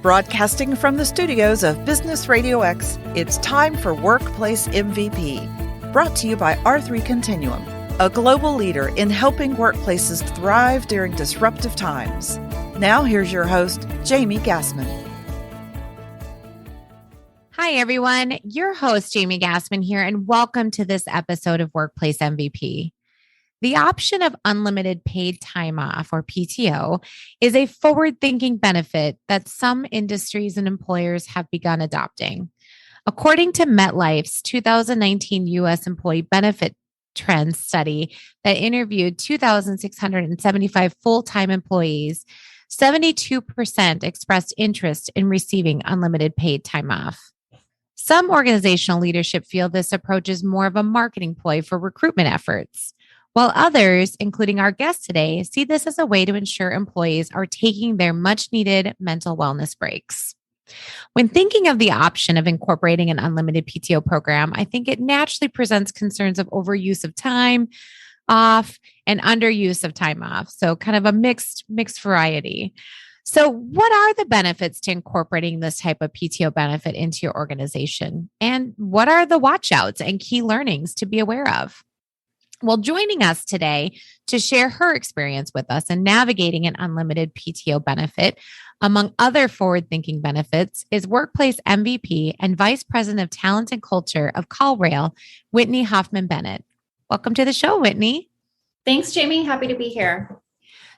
Broadcasting from the studios of Business RadioX, it's time for Workplace MVP. Brought to you by R3 Continuum, a global leader in helping workplaces thrive during disruptive times. Now here's your host, Jamie Gassmann. Hi, everyone. Your host, Jamie Gassmann here, and welcome to this episode of Workplace MVP. The option of unlimited paid time off, or PTO, is a forward-thinking benefit that some industries and employers have begun adopting. According to MetLife's 2019 U.S. Employee Benefit Trends study that interviewed 2,675 full-time employees, 72% expressed interest in receiving unlimited paid time off. Some organizational leadership feel this approach is more of a marketing ploy for recruitment efforts, while others, including our guest today, see this as a way to ensure employees are taking their much-needed mental wellness breaks. When thinking of the option of incorporating an unlimited PTO program, I think it naturally presents concerns of overuse of time off and underuse of time off. So kind of a mixed variety. So what are the benefits to incorporating this type of PTO benefit into your organization? And what are the watchouts and key learnings to be aware of? Well, joining us today to share her experience with us in navigating an unlimited PTO benefit, among other forward-thinking benefits, is Workplace MVP and Vice President of Talent and Culture of CallRail, Whitney Hoffman-Bennett. Welcome to the show, Whitney. Thanks, Jamie. Happy to be here.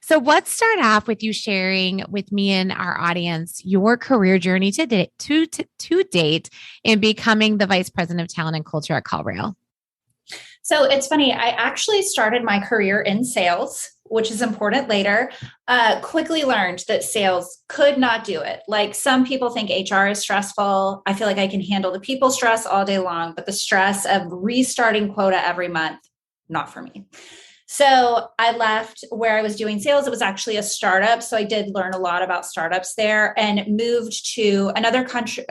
So let's start off with you sharing with me and our audience your career journey to date in becoming the Vice President of Talent and Culture at CallRail. So it's funny, I actually started my career in sales, which is important later. Quickly learned that sales could not do it. Like, some people think HR is stressful. I feel like I can handle the people stress all day long, but the stress of restarting quota every month, not for me. So I left where I was doing sales. It was actually a startup. So I did learn a lot about startups there and moved to another company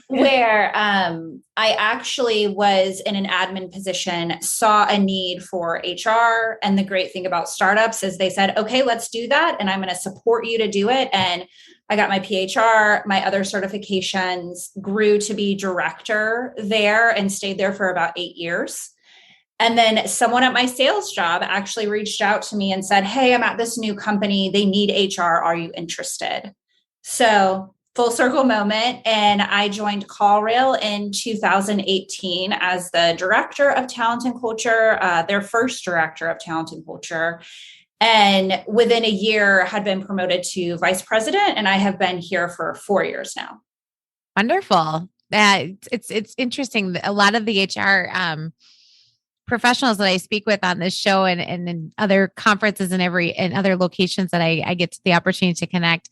where I actually was in an admin position, saw a need for HR. And the great thing about startups is they said, okay, let's do that. And I'm going to support you to do it. And I got my PHR, my other certifications, grew to be director there and stayed there for about 8 years. And then someone at my sales job actually reached out to me and said, hey, I'm at this new company. They need HR. Are you interested? So full circle moment. And I joined CallRail in 2018 as the director of talent and culture, their first director of talent and culture. And within a year had been promoted to vice president. And I have been here for 4 years now. Wonderful. It's interesting. A lot of the HR professionals that I speak with on this show and in other conferences and other locations that I get the opportunity to connect,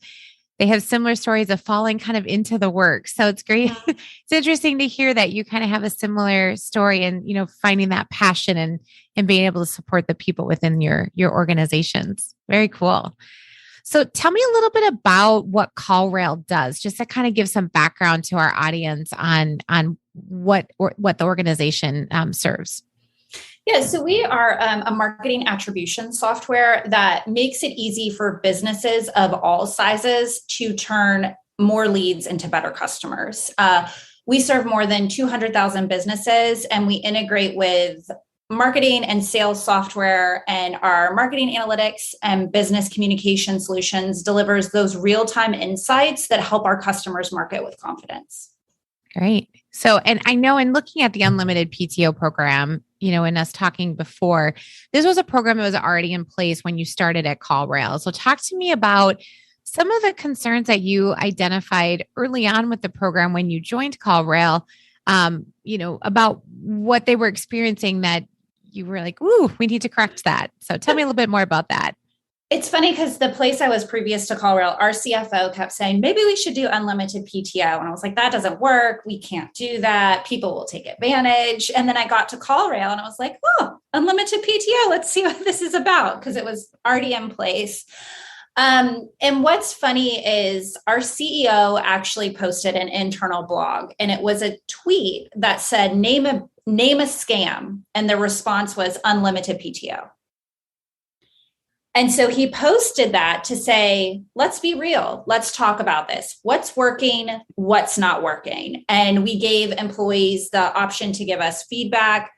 they have similar stories of falling kind of into the work. So it's great. It's interesting to hear that you kind of have a similar story and, finding that passion and being able to support the people within your organizations. Very cool. So tell me a little bit about what CallRail does, just to kind of give some background to our audience on what the organization serves. Yeah, so we are a marketing attribution software that makes it easy for businesses of all sizes to turn more leads into better customers. We serve more than 200,000 businesses, and we integrate with marketing and sales software, and our marketing analytics and business communication solutions delivers those real-time insights that help our customers market with confidence. Great. So, and I know in looking at the unlimited PTO program, in us talking before, this was a program that was already in place when you started at CallRail. So talk to me about some of the concerns that you identified early on with the program when you joined CallRail, about what they were experiencing that you were like, ooh, we need to correct that. So tell me a little bit more about that. It's funny because the place I was previous to CallRail, our CFO kept saying, maybe we should do unlimited PTO. And I was like, that doesn't work. We can't do that. People will take advantage. And then I got to CallRail and I was like, oh, unlimited PTO. Let's see what this is about, because it was already in place. And what's funny is our CEO actually posted an internal blog, and it was a tweet that said, name a scam. And the response was unlimited PTO. And so he posted that to say, let's be real. Let's talk about this. What's working? What's not working? And we gave employees the option to give us feedback.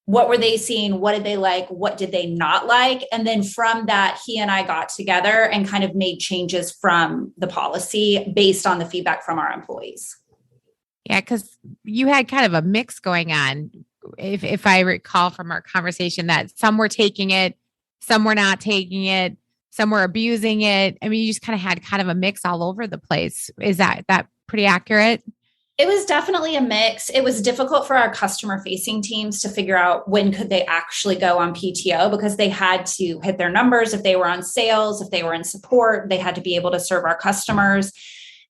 What were they seeing? What did they like? What did they not like? And then from that, he and I got together and kind of made changes from the policy based on the feedback from our employees. Yeah, because you had kind of a mix going on. If I recall from our conversation, that some were taking it, some were not taking it, some were abusing it. I mean, you just kind of had kind of a mix all over the place. Is that pretty accurate? It was definitely a mix. It was difficult for our customer facing teams to figure out when could they actually go on PTO, because they had to hit their numbers. If they were on sales, if they were in support, they had to be able to serve our customers.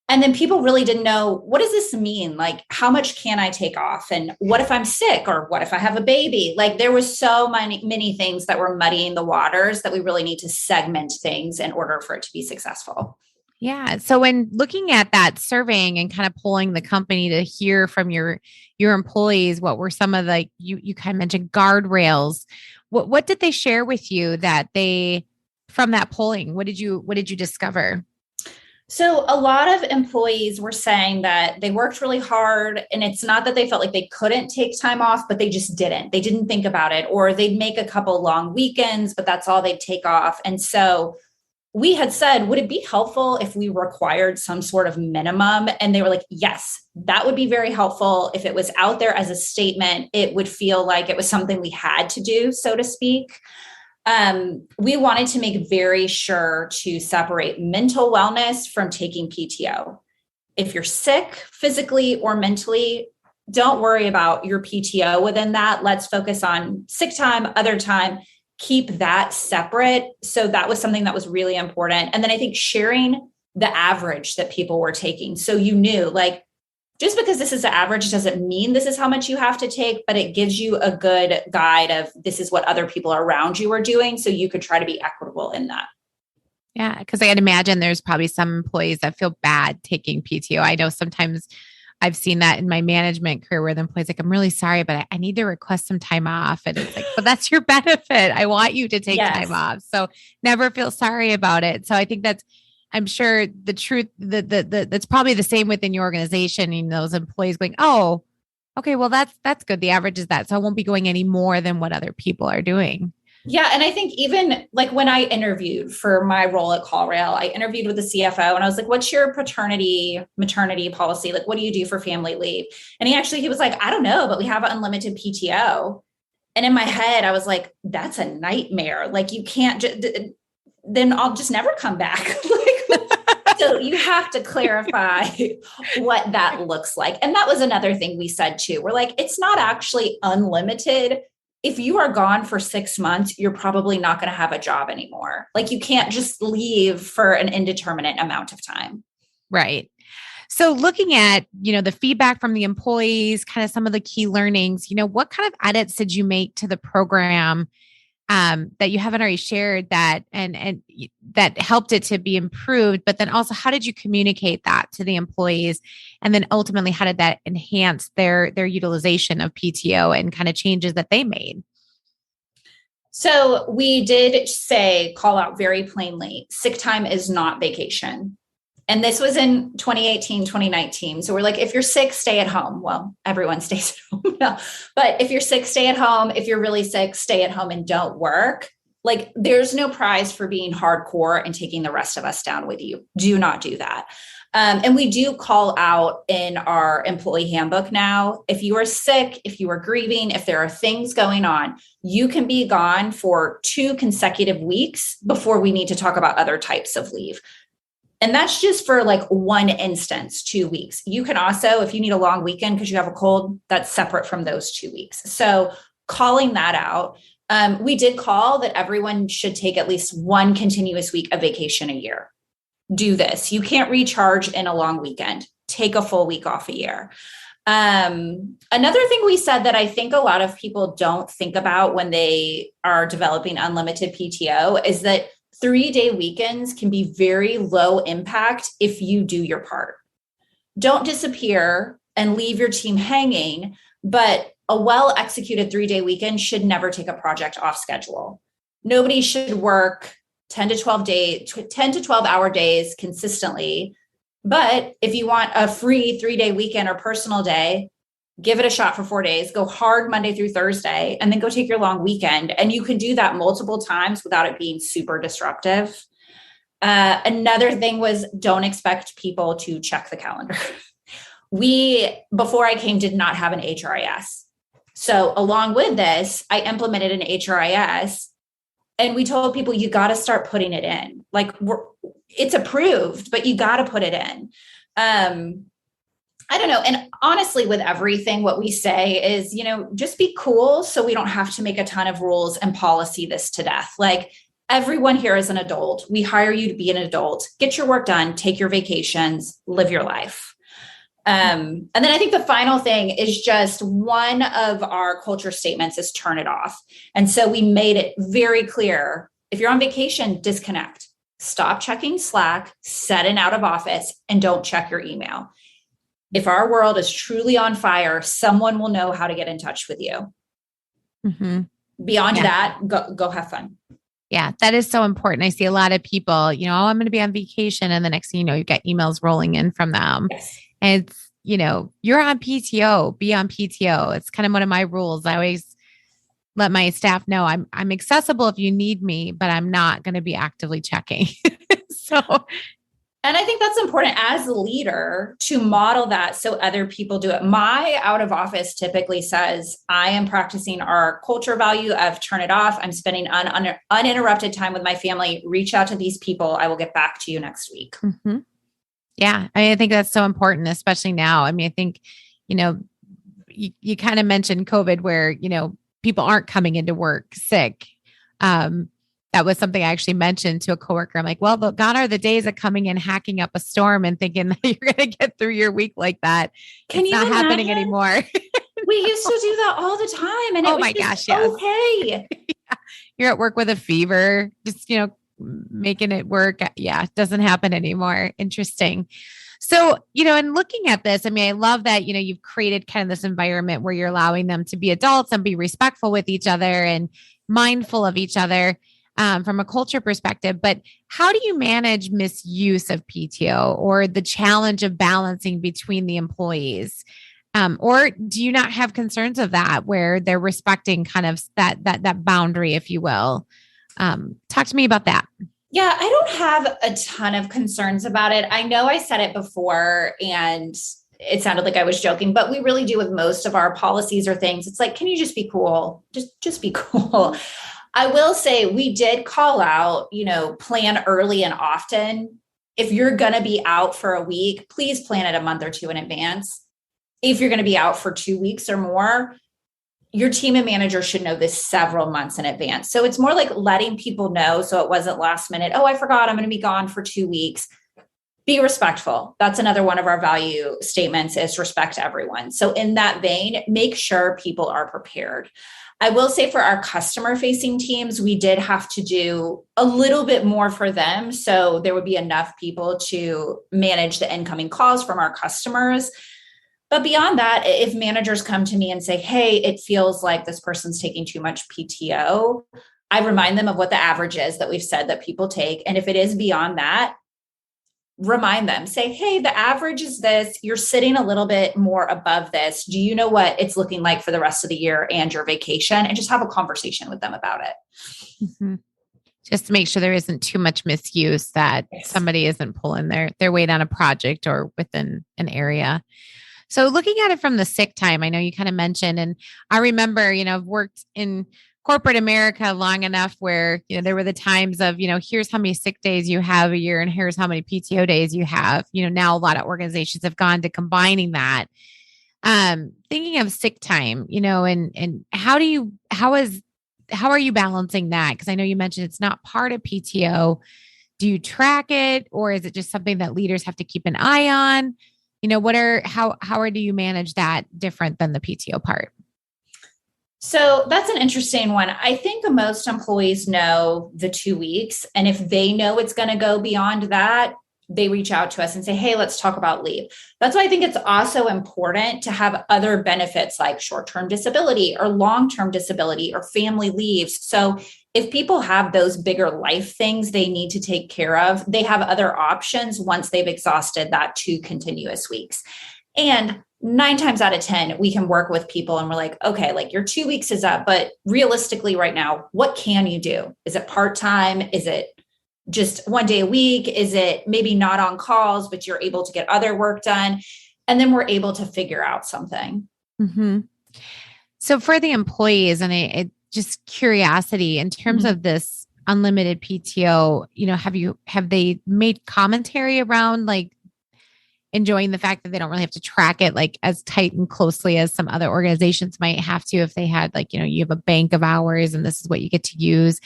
And then people really didn't know, what does this mean? Like, how much can I take off? And what if I'm sick? Or what if I have a baby? Like, there was so many things that were muddying the waters that we really need to segment things in order for it to be successful. Yeah. So when looking at that surveying and kind of polling the company to hear from your employees, what were some of the, you kind of mentioned guardrails. What did they share with you that they, from that polling, what did you discover? So a lot of employees were saying that they worked really hard, and it's not that they felt like they couldn't take time off, but they just didn't. They didn't think about it, or they'd make a couple long weekends, but that's all they'd take off. And so we had said, would it be helpful if we required some sort of minimum? And they were like, yes, that would be very helpful. If it was out there as a statement, it would feel like it was something we had to do, so to speak. We wanted to make very sure to separate mental wellness from taking PTO. If you're sick physically or mentally, don't worry about your PTO within that. Let's focus on sick time, other time, keep that separate. So that was something that was really important. And then I think sharing the average that people were taking. So you knew, like, just because this is the average doesn't mean this is how much you have to take, but it gives you a good guide of this is what other people around you are doing. So you could try to be equitable in that. Yeah. Because I can imagine there's probably some employees that feel bad taking PTO. I know sometimes I've seen that in my management career where the employee's like, I'm really sorry, but I need to request some time off. And it's like, but that's your benefit. I want you to take time off. So never feel sorry about it. So I think I'm sure the truth that's probably the same within your organization. And those employees going, oh, okay, well, that's good. The average is that. So I won't be going any more than what other people are doing. Yeah. And I think even like when I interviewed for my role at CallRail, I interviewed with the CFO and I was like, what's your maternity policy? Like, what do you do for family leave? And he was like, I don't know, but we have unlimited PTO. And in my head, I was like, that's a nightmare. Like, you can't then I'll just never come back. So you have to clarify what that looks like. And that was another thing we said too. We're like, it's not actually unlimited. If you are gone for 6 months, you're probably not going to have a job anymore. Like, you can't just leave for an indeterminate amount of time. Right. So looking at, the feedback from the employees, kind of some of the key learnings, what kind of edits did you make to the program that you haven't already shared that and that helped it to be improved, but then also how did you communicate that to the employees? And then ultimately, how did that enhance their utilization of PTO and kind of changes that they made? So we did call out very plainly, sick time is not vacation. And this was in 2018, 2019. So we're like, if you're sick, stay at home. Well, everyone stays at home. No. But if you're sick, stay at home. If you're really sick, stay at home and don't work. Like, there's no prize for being hardcore and taking the rest of us down with you. Do not do that. And we do call out in our employee handbook now, if you are sick, if you are grieving, if there are things going on, you can be gone for 2 consecutive weeks before we need to talk about other types of leave. And that's just for like one instance, 2 weeks. You can also, if you need a long weekend because you have a cold, that's separate from those 2 weeks. So calling that out, we did call that everyone should take at least 1 continuous week of vacation a year. Do this. You can't recharge in a long weekend. Take a full week off a year. Another thing we said that I think a lot of people don't think about when they are developing unlimited PTO is that 3-day weekends can be very low impact if you do your part. Don't disappear and leave your team hanging, but a well-executed 3-day weekend should never take a project off schedule. Nobody should work 10 to 12 hour days consistently. But if you want a free 3-day weekend or personal day, give it a shot for 4 days, go hard Monday through Thursday, and then go take your long weekend. And you can do that multiple times without it being super disruptive. Another thing was, don't expect people to check the calendar. We, before I came, did not have an HRIS. So along with this, I implemented an HRIS, and we told people, you got to start putting it in. Like, it's approved, but you got to put it in. I don't know. And honestly, with everything, what we say is, just be cool so we don't have to make a ton of rules and policy this to death. Like, everyone here is an adult. We hire you to be an adult. Get your work done, take your vacations, live your life. And then I think the final thing is just one of our culture statements is turn it off. And so we made it very clear. If you're on vacation, disconnect. Stop checking Slack, set an out of office, and don't check your email. If our world is truly on fire, someone will know how to get in touch with you. Mm-hmm. Beyond that, go have fun. Yeah, that is so important. I see a lot of people, I'm going to be on vacation. And the next thing you know, you get emails rolling in from them. Yes. And it's, you're on PTO, be on PTO. It's kind of one of my rules. I always let my staff know I'm accessible if you need me, but I'm not going to be actively checking. And I think that's important as a leader to model that so other people do it. My out of office typically says, I am practicing our culture value of turn it off. I'm spending uninterrupted time with my family. Reach out to these people. I will get back to you next week. Mm-hmm. Yeah. I think that's so important, especially now. I mean, I think, you kind of mentioned COVID where, people aren't coming into work sick. That was something I actually mentioned to a coworker. I'm like, well, gone are the days of coming in, hacking up a storm and thinking that you're going to get through your week like that. It's not happening anymore. We used to do that all the time. And it was just okay. Yeah. You're at work with a fever, just, making it work. Yeah. It doesn't happen anymore. Interesting. So, and looking at this, I mean, I love that, you've created kind of this environment where you're allowing them to be adults and be respectful with each other and mindful of each other. From a culture perspective, but how do you manage misuse of PTO or the challenge of balancing between the employees? Or do you not have concerns of that where they're respecting kind of that boundary, if you will? Talk to me about that. Yeah, I don't have a ton of concerns about it. I know I said it before and it sounded like I was joking, but we really do with most of our policies or things. It's like, can you just be cool? Just be cool. I will say we did call out, plan early and often. If you're going to be out for a week, please plan it a month or two in advance. If you're going to be out for 2 weeks or more, your team and manager should know this several months in advance. So it's more like letting people know. So it wasn't last minute. Oh, I forgot I'm going to be gone for 2 weeks. Be respectful. That's another one of our value statements is respect everyone. So in that vein, make sure people are prepared. I will say for our customer facing teams, we did have to do a little bit more for them. So there would be enough people to manage the incoming calls from our customers. But beyond that, if managers come to me and say, hey, it feels like this person's taking too much PTO, I remind them of what the average is that we've said that people take. And if it is beyond that, remind them, say, hey, the average is this. You're sitting a little bit more above this. Do you know what it's looking like for the rest of the year and your vacation? And just have a conversation with them about it. Mm-hmm. Just to make sure there isn't too much misuse that somebody isn't pulling their weight on a project or within an area. So looking at it from the sick time, I know you kind of mentioned, and I remember, I've worked in corporate America long enough where, there were the times of, here's how many sick days you have a year and here's how many PTO days you have. Now a lot of organizations have gone to combining that. Thinking of sick time, and how are you balancing that? Because I know you mentioned it's not part of PTO. Do you track it, or is it just something that leaders have to keep an eye on? How do you manage that different than the PTO part? So that's an interesting one. I think most employees know the 2 weeks. And if they know it's going to go beyond that, they reach out to us and say, hey, let's talk about leave. That's why I think it's also important to have other benefits like short-term disability or long-term disability or family leaves. So if people have those bigger life things they need to take care of, they have other options once they've exhausted that 2 continuous weeks. And 9 times out of 10, we can work with people and we're like, okay, like your 2 weeks is up, but realistically right now, what can you do? Is it part-time? Is it just 1 day a week? Is it maybe not on calls, but you're able to get other work done? And then we're able to figure out something. Mm-hmm. So for the employees, and it just curiosity in terms of this unlimited PTO, have they made commentary around like enjoying the fact that they don't really have to track it like as tight and closely as some other organizations might have to if they had like, you have a bank of hours and this is what you get to use.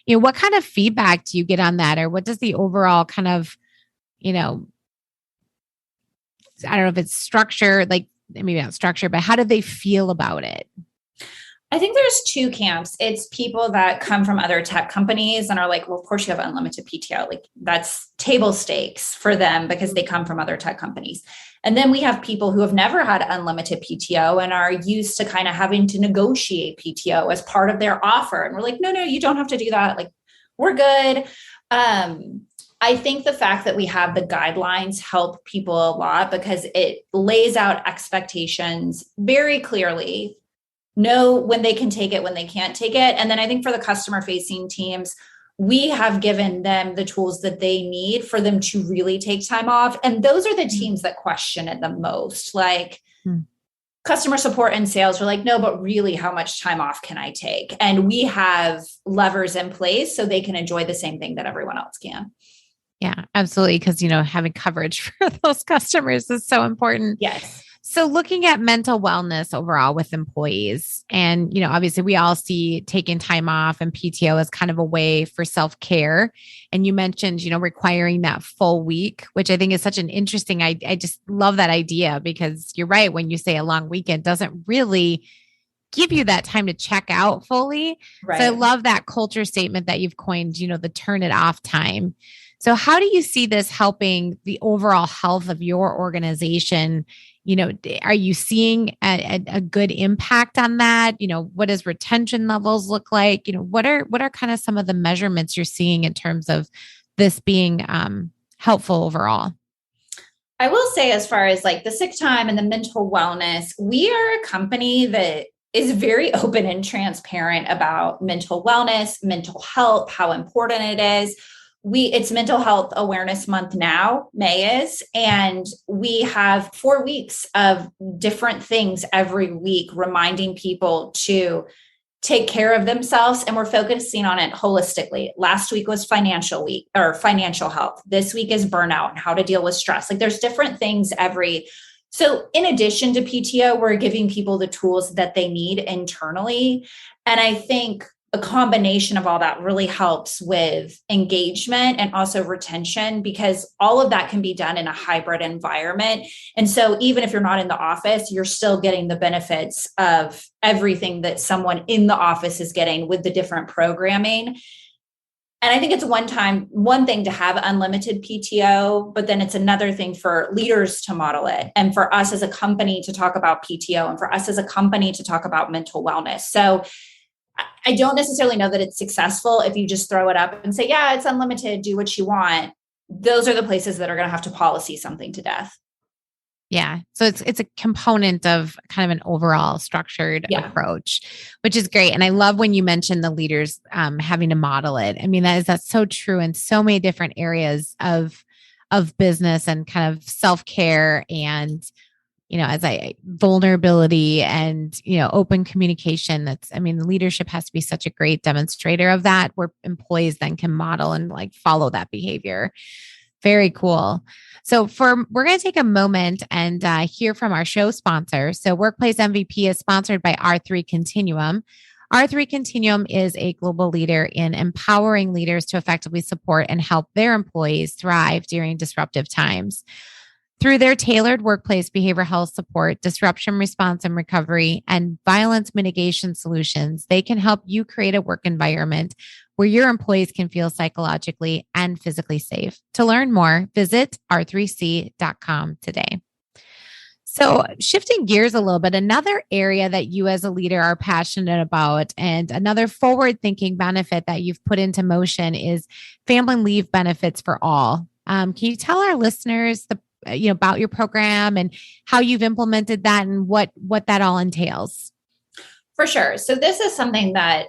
What kind of feedback do you get on that? Or what does the overall kind of, I don't know if it's structure, like maybe not structure, but how do they feel about it? I think there's 2 camps. It's people that come from other tech companies and are like, well, of course you have unlimited PTO. Like that's table stakes for them because they come from other tech companies. And then we have people who have never had unlimited PTO and are used to kind of having to negotiate PTO as part of their offer. And we're like, no, you don't have to do that. Like we're good. I think the fact that we have the guidelines help people a lot because it lays out expectations very clearly. Know when they can take it, when they can't take it. And then I think for the customer facing teams, we have given them the tools that they need for them to really take time off. And those are the teams that question it the most. Like customer support and sales are like, no, but really how much time off can I take? And we have levers in place so they can enjoy the same thing that everyone else can. Yeah, absolutely. Because, having coverage for those customers is so important. Yes. So looking at mental wellness overall with employees, and, obviously we all see taking time off and PTO as kind of a way for self-care. And you mentioned, requiring that full week, which I think is such an interesting, I just love that idea because you're right. When you say a long weekend doesn't really give you that time to check out fully. Right. So I love that culture statement that you've coined, the turn it off time. So how do you see this helping the overall health of your organization? Are you seeing a good impact on that? What does retention levels look like? What are kind of some of the measurements you're seeing in terms of this being helpful overall? I will say, as far as like the sick time and the mental wellness, we are a company that is very open and transparent about mental wellness, mental health, how important it is. It's Mental Health Awareness Month now, May is, and we have 4 weeks of different things every week, reminding people to take care of themselves. And we're focusing on it holistically. Last week was financial week or financial health. This week is burnout and how to deal with stress. Like there's different things so in addition to PTO, we're giving people the tools that they need internally. And I think a combination of all that really helps with engagement and also retention because all of that can be done in a hybrid environment. And so even if you're not in the office, you're still getting the benefits of everything that someone in the office is getting with the different programming. And I think it's one thing to have unlimited PTO, but then it's another thing for leaders to model it and for us as a company to talk about PTO and for us as a company to talk about mental wellness. So I don't necessarily know that it's successful if you just throw it up and say, yeah, it's unlimited, do what you want. Those are the places that are going to have to policy something to death. Yeah. So it's a component of kind of an overall structured approach, which is great. And I love when you mentioned the leaders having to model it. I mean, that's so true in so many different areas of business and kind of self-care and vulnerability and, open communication. Leadership has to be such a great demonstrator of that where employees then can model and like follow that behavior. Very cool. So we're going to take a moment and hear from our show sponsor. So Workplace MVP is sponsored by R3 Continuum. R3 Continuum is a global leader in empowering leaders to effectively support and help their employees thrive during disruptive times. Through their tailored workplace behavioral health support, disruption response and recovery, and violence mitigation solutions, they can help you create a work environment where your employees can feel psychologically and physically safe. To learn more, visit r3c.com today. So shifting gears a little bit, another area that you as a leader are passionate about and another forward-thinking benefit that you've put into motion is family leave benefits for all. Can you tell our listeners about your program and how you've implemented that and what that all entails? For sure. So this is something that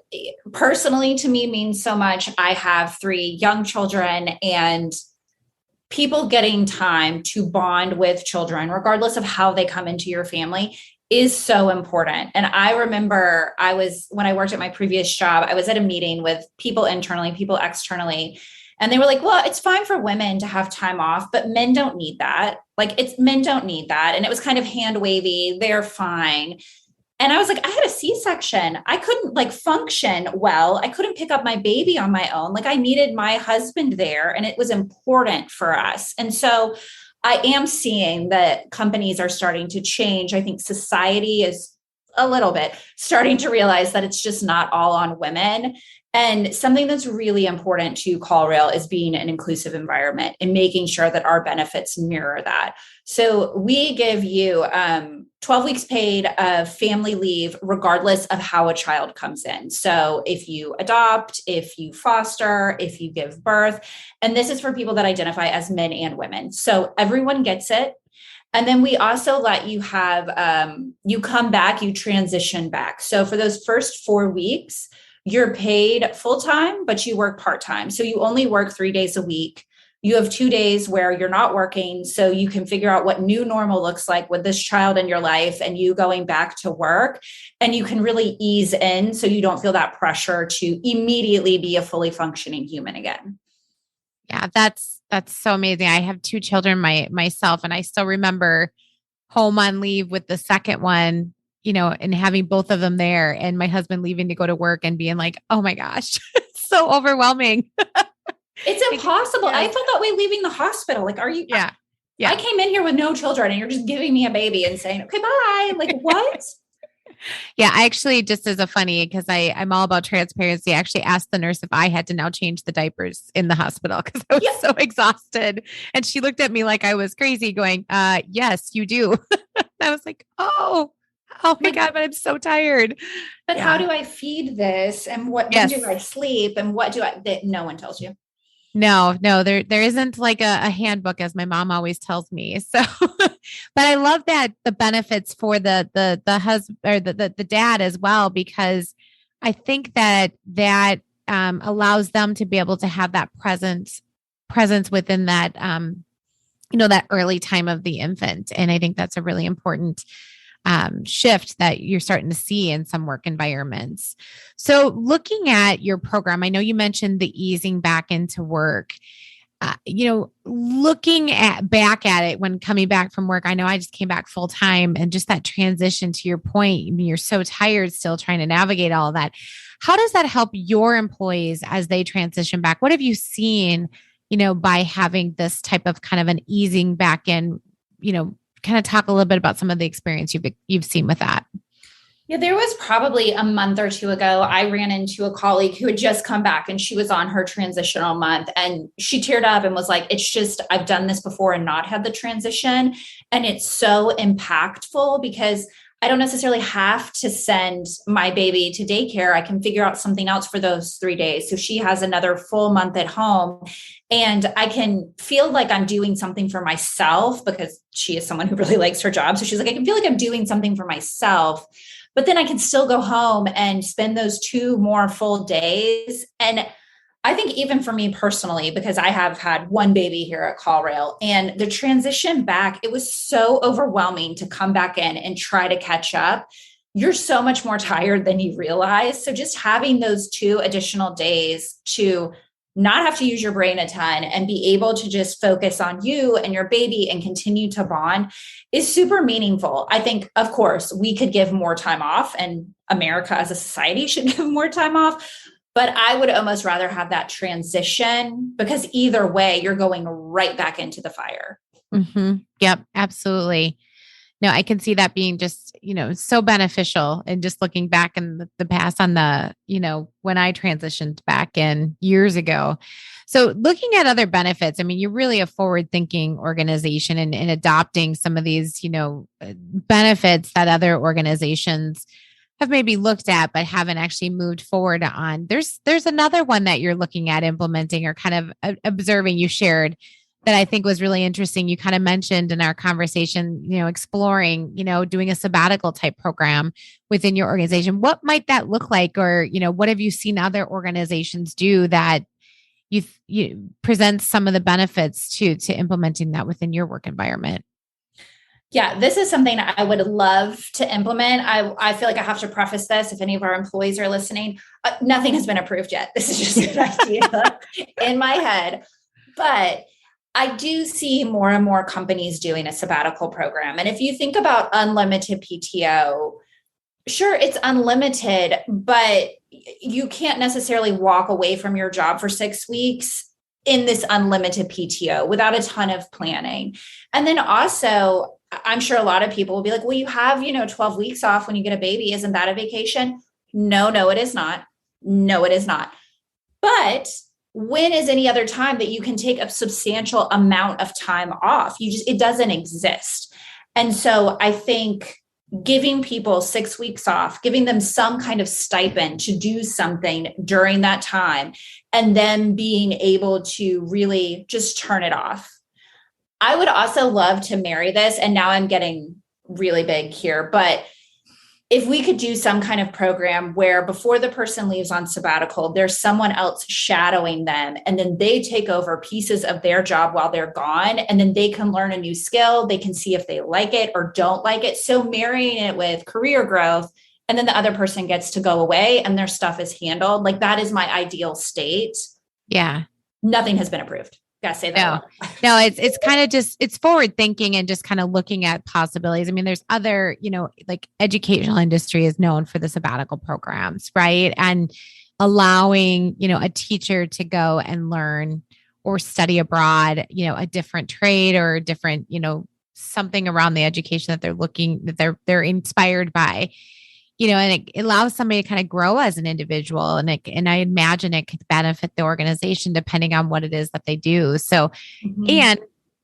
personally to me means so much. I have 3 young children, and people getting time to bond with children, regardless of how they come into your family, is so important. And I remember when I worked at my previous job, I was at a meeting with people internally, people externally, and they were like, well, it's fine for women to have time off, but men don't need that. Men don't need that. And it was kind of hand wavy. They're fine. And I was like, I had a C-section. I couldn't function well. I couldn't pick up my baby on my own. I needed my husband there, and it was important for us. And so I am seeing that companies are starting to change. I think society is a little bit starting to realize that it's just not all on women. And something that's really important to CallRail is being an inclusive environment and making sure that our benefits mirror that. So we give you 12 weeks paid of family leave, regardless of how a child comes in. So if you adopt, if you foster, if you give birth, and this is for people that identify as men and women. So everyone gets it. And then we also let you have, you come back, you transition back. So for those first 4 weeks, you're paid full-time, but you work part-time. So you only work 3 days a week. You have 2 days where you're not working. So you can figure out what new normal looks like with this child in your life and you going back to work. And you can really ease in so you don't feel that pressure to immediately be a fully functioning human again. Yeah, that's so amazing. I have 2 children myself, and I still remember home on leave with the second one, and having both of them there, and my husband leaving to go to work and being like, oh my gosh, it's so overwhelming. It's impossible. I felt that way leaving the hospital. Are you? Yeah. I came in here with no children and you're just giving me a baby and saying, okay, bye. What? Yeah, I actually, just as a funny, because I'm all about transparency, I actually asked the nurse if I had to now change the diapers in the hospital because I was so exhausted. And she looked at me like I was crazy going, yes, you do. I was like, oh my God, but I'm so tired. But how do I feed this? And when do I sleep? And what do that no one tells you? No, there isn't a handbook, as my mom always tells me. So, but I love that the benefits for the husband or the dad as well, because I think that allows them to be able to have that presence within that, that early time of the infant. And I think that's a really important shift that you're starting to see in some work environments. So looking at your program, I know you mentioned the easing back into work, looking back at it when coming back from work. I know I just came back full time, and just that transition, to your point, you're so tired still trying to navigate all of that. How does that help your employees as they transition back? What have you seen, by having this type of kind of an easing back in, kind of talk a little bit about some of the experience you've seen with that. Yeah, there was probably a month or 2 ago, I ran into a colleague who had just come back and she was on her transitional month, and she teared up and was like, it's just, I've done this before and not had the transition. And it's so impactful because I don't necessarily have to send my baby to daycare. I can figure out something else for those 3 days. So she has another full month at home, and I can feel like I'm doing something for myself because she is someone who really likes her job. So she's like, I can feel like I'm doing something for myself, but then I can still go home and spend those 2 more full days. And I think even for me personally, because I have had 1 baby here at CallRail, and the transition back, it was so overwhelming to come back in and try to catch up. You're so much more tired than you realize. So just having those 2 additional days to not have to use your brain a ton and be able to just focus on you and your baby and continue to bond is super meaningful. I think, of course, we could give more time off, and America as a society should give more time off. But I would almost rather have that transition, because either way, you're going right back into the fire. Mm-hmm. Yep, absolutely. No, I can see that being just, so beneficial, and just looking back in the past on when I transitioned back in years ago. So looking at other benefits, I mean, you're really a forward thinking organization, and adopting some of these, benefits that other organizations have maybe looked at, but haven't actually moved forward on. There's another one that you're looking at implementing, or kind of observing, you shared, that I think was really interesting. You kind of mentioned in our conversation, exploring, doing a sabbatical type program within your organization. What might that look like? Or, what have you seen other organizations do that you present some of the benefits to implementing that within your work environment? Yeah, this is something I would love to implement. I feel like I have to preface this if any of our employees are listening. Nothing has been approved yet. This is just an idea in my head. But I do see more and more companies doing a sabbatical program. And if you think about unlimited PTO, sure, it's unlimited, but you can't necessarily walk away from your job for 6 weeks in this unlimited PTO without a ton of planning. And then also, I'm sure a lot of people will be like, well, you have, 12 weeks off when you get a baby. Isn't that a vacation? No, it is not. No, it is not. But when is any other time that you can take a substantial amount of time off? It doesn't exist. And so I think giving people 6 weeks off, giving them some kind of stipend to do something during that time, and then being able to really just turn it off. I would also love to marry this, and now I'm getting really big here, but if we could do some kind of program where before the person leaves on sabbatical, there's someone else shadowing them, and then they take over pieces of their job while they're gone, and then they can learn a new skill. They can see if they like it or don't like it. So marrying it with career growth, and then the other person gets to go away and their stuff is handled. Like, that is my ideal state. Yeah. Nothing has been approved. Gotta say that. No, it's kind of just, it's forward thinking and just kind of looking at possibilities. I mean, there's other, like educational industry is known for the sabbatical programs, right? And allowing, a teacher to go and learn or study abroad, a different trade or a different, something around the education that they're inspired by. And it allows somebody to kind of grow as an individual. And I imagine it could benefit the organization depending on what it is that they do. So, And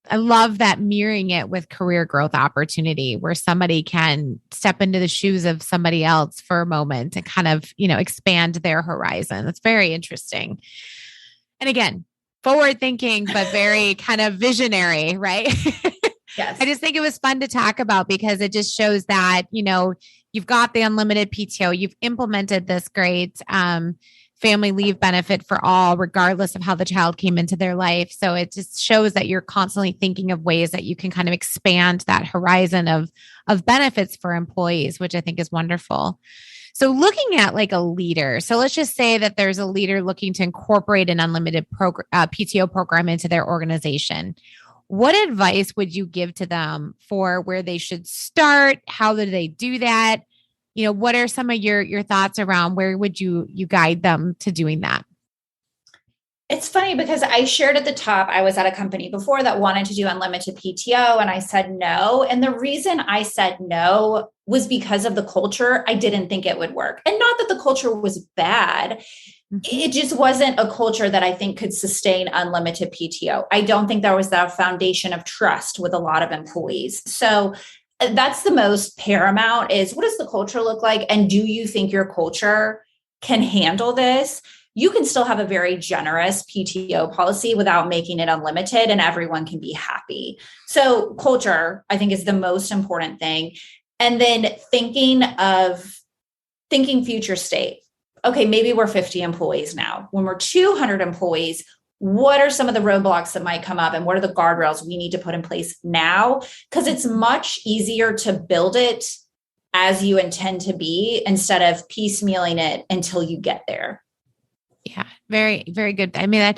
I love that mirroring it with career growth opportunity, where somebody can step into the shoes of somebody else for a moment and kind of, expand their horizon. That's very interesting. And again, forward thinking, but very kind of visionary, right? Yes. I just think it was fun to talk about, because it just shows that, you've got the unlimited PTO, you've implemented this great family leave benefit for all, regardless of how the child came into their life. So it just shows that you're constantly thinking of ways that you can kind of expand that horizon of benefits for employees, which I think is wonderful. So looking at like a leader, so let's just say that there's a leader looking to incorporate an unlimited PTO program into their organization. What advice would you give to them for where they should start? How do they do that? What are some of your thoughts around where would you guide them to doing that? It's funny because I shared at the top, I was at a company before that wanted to do unlimited PTO, and I said no. And the reason I said no was because of the culture. I didn't think it would work. And not that the culture was bad. It just wasn't a culture that I think could sustain unlimited PTO. I don't think there was that foundation of trust with a lot of employees. So that's the most paramount, is what does the culture look like? And do you think your culture can handle this? You can still have a very generous PTO policy without making it unlimited, and everyone can be happy. So culture, I think, is the most important thing. And then thinking future state. Okay, maybe we're 50 employees now. When we're 200 employees, what are some of the roadblocks that might come up, and what are the guardrails we need to put in place now? Because it's much easier to build it as you intend to be instead of piecemealing it until you get there. Yeah, very, very good. I mean,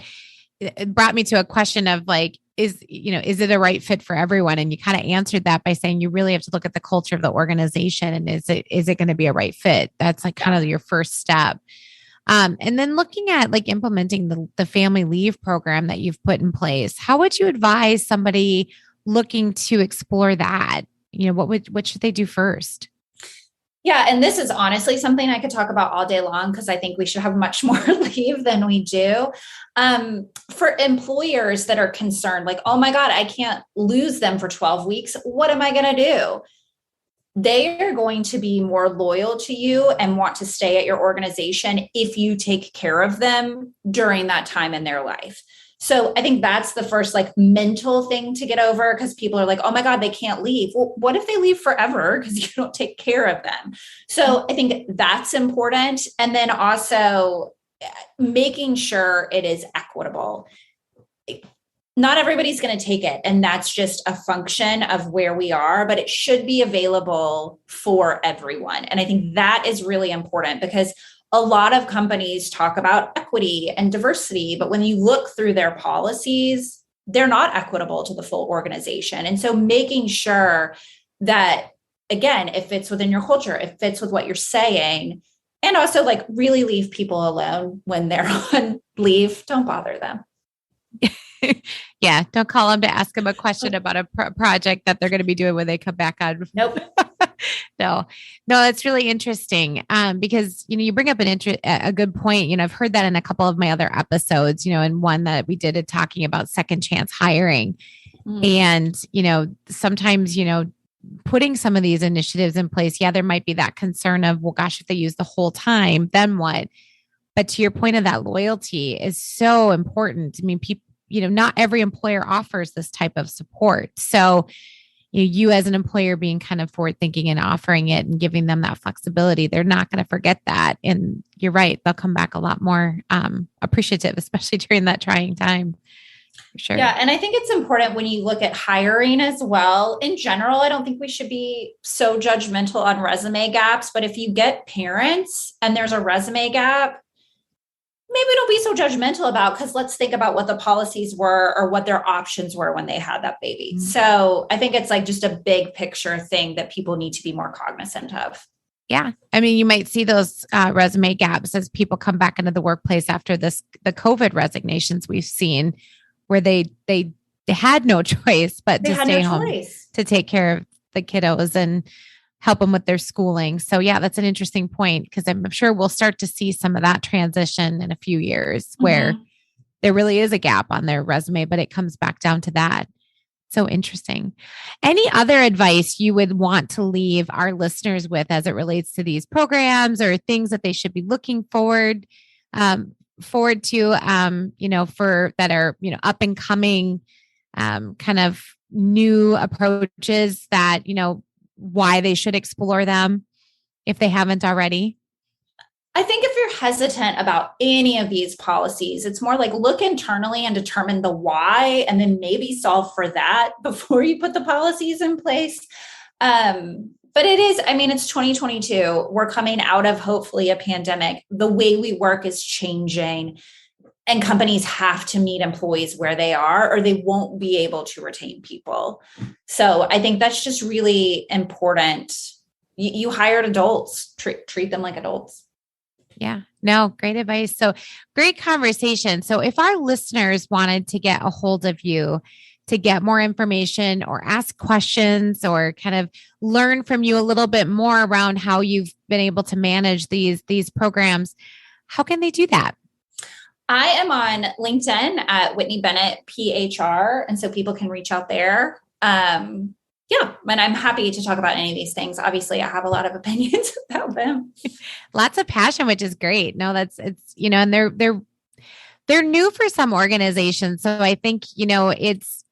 it brought me to a question of like, is it a right fit for everyone? And you kind of answered that by saying you really have to look at the culture of the organization, and is it going to be a right fit? That's like kind of your first step. And then looking at like implementing the family leave program that you've put in place, how would you advise somebody looking to explore that? what should they do first? Yeah. And this is honestly something I could talk about all day long, because I think we should have much more leave than we do. For employers that are concerned, like, oh my God, I can't lose them for 12 weeks. What am I going to do? They are going to be more loyal to you and want to stay at your organization if you take care of them during that time in their life. So I think that's the first mental thing to get over, because people are like, oh my God, they can't leave. Well, what if they leave forever because you don't take care of them? So I think that's important. And then also making sure it is equitable. Not everybody's going to take it. And that's just a function of where we are, but it should be available for everyone. And I think that is really important, because a lot of companies talk about equity and diversity, but when you look through their policies, they're not equitable to the full organization. And so making sure that, again, it fits within your culture, it fits with what you're saying, and also really leave people alone when they're on leave. Don't bother them. Yeah. Don't call them to ask them a question about a project that they're going to be doing when they come back on. Nope. No, that's really interesting. Because, you bring up a good point. I've heard that in a couple of my other episodes, and one that we did talking about second chance hiring. And, sometimes, putting some of these initiatives in place, there might be that concern of, well, gosh, if they use the whole time, then what? But to your point of that loyalty is so important. I mean, people, not every employer offers this type of support. So you as an employer being kind of forward thinking and offering it and giving them that flexibility, they're not going to forget that. And you're right. They'll come back a lot more appreciative, especially during that trying time. For sure. Yeah. And I think it's important when you look at hiring as well. In general, I don't think we should be so judgmental on resume gaps, but if you get parents and there's a resume gap, maybe don't be so judgmental about, because let's think about what the policies were or what their options were when they had that baby. Mm-hmm. So I think it's just a big picture thing that people need to be more cognizant of. Yeah. I mean, you might see those resume gaps as people come back into the workplace after the COVID resignations we've seen, where they had no choice but to stay home to take care of the kiddos and help them with their schooling. So yeah, that's an interesting point, because I'm sure we'll start to see some of that transition in a few years where there really is a gap on their resume, but it comes back down to that. So interesting. Any other advice you would want to leave our listeners with as it relates to these programs, or things that they should be looking forward to, for that are, up and coming, kind of new approaches that, why they should explore them if they haven't already? I think if you're hesitant about any of these policies, it's more look internally and determine the why, and then maybe solve for that before you put the policies in place. But it is, it's 2022. We're coming out of hopefully a pandemic. The way we work is changing, and companies have to meet employees where they are, or they won't be able to retain people. So I think that's just really important. You hired adults, treat them like adults. Yeah, no, great advice. So great conversation. So if our listeners wanted to get a hold of you to get more information or ask questions or kind of learn from you a little bit more around how you've been able to manage these programs, how can they do that? I am on LinkedIn at Whitney Bennett, PHR. And so people can reach out there. Yeah. And I'm happy to talk about any of these things. Obviously I have a lot of opinions about them. Lots of passion, which is great. No, and they're new for some organizations. So I think,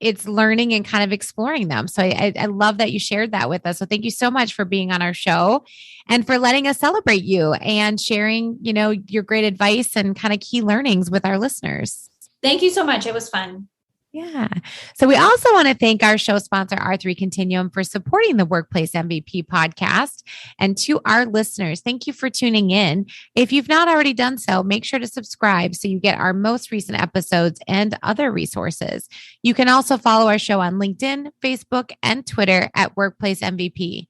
it's learning and kind of exploring them. So I love that you shared that with us. So thank you so much for being on our show and for letting us celebrate you and sharing, your great advice and kind of key learnings with our listeners. Thank you so much. It was fun. Yeah. So we also want to thank our show sponsor, R3 Continuum, for supporting the Workplace MVP podcast. And to our listeners, thank you for tuning in. If you've not already done so, make sure to subscribe so you get our most recent episodes and other resources. You can also follow our show on LinkedIn, Facebook, and Twitter at Workplace MVP.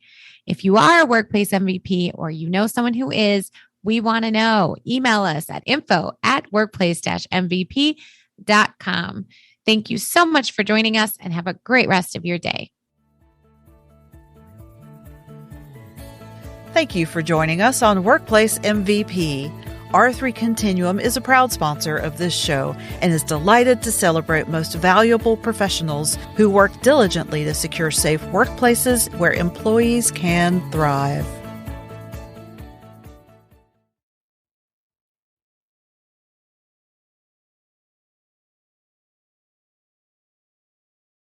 If you are a Workplace MVP or you know someone who is, we want to know. Email us at info@workplace-mvp.com. Thank you so much for joining us and have a great rest of your day. Thank you for joining us on Workplace MVP. R3 Continuum is a proud sponsor of this show and is delighted to celebrate most valuable professionals who work diligently to secure safe workplaces where employees can thrive.